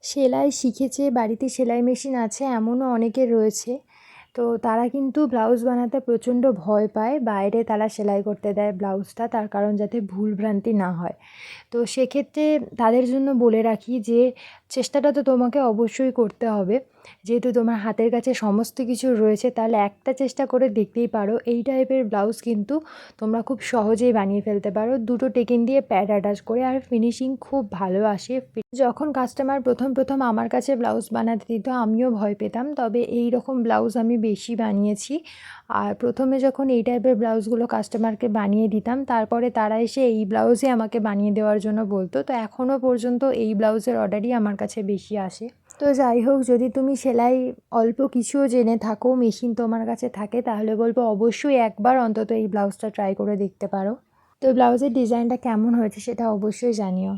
সেলাই শিখেছে, বাড়িতে সেলাই মেশিন আছে এমনও অনেকের রয়েছে। তো তারা কিন্তু ব্লাউজ বানাতে প্রচণ্ড ভয় পায়, বাইরে তারা সেলাই করতে দেয় ব্লাউজটা, তার কারণ যাতে ভুলভ্রান্তি না হয়। তো সেক্ষেত্রে তাদের জন্য বলে রাখি যে চেষ্টাটা তো তোমাকে অবশ্যই করতে হবে। যেহেতু তোমার হাতের কাছে সমস্ত কিছু রয়েছে, তাহলে একটা চেষ্টা করে দেখতেই পারো। এই টাইপের ব্লাউজ কিন্তু তোমরা খুব সহজেই বানিয়ে ফেলতে পারো, দুটো টেকিন দিয়ে প্যাড অ্যাটাচ করে, আর ফিনিশিং খুব ভালো আসে। যখন কাস্টমার প্রথম প্রথম আমার কাছে ব্লাউজ বানাতে দিত আমিও ভয় পেতাম, তবে এই রকম ব্লাউজ আমি বেশি বানিয়েছি। আর প্রথমে যখন এই টাইপের ব্লাউজগুলো কাস্টমারকে বানিয়ে দিতাম, তারপরে তারা এসে এই ব্লাউজই আমাকে বানিয়ে দেওয়ার জন্য বলতো। তো এখনও পর্যন্ত এই ব্লাউজের অর্ডারই আমার কাছে বেশি আসে। তো যাই হোক, যদি তুমি সেলাই অল্প কিছুও জেনে থাকো, মেশিন তোমার কাছে থাকে, তাহলে বলবো অবশ্যই একবার অন্তত এই ব্লাউজটা ট্রাই করে দেখতে পারো। তো ব্লাউজের ডিজাইনটা কেমন হয়েছে সেটা অবশ্যই জানিও।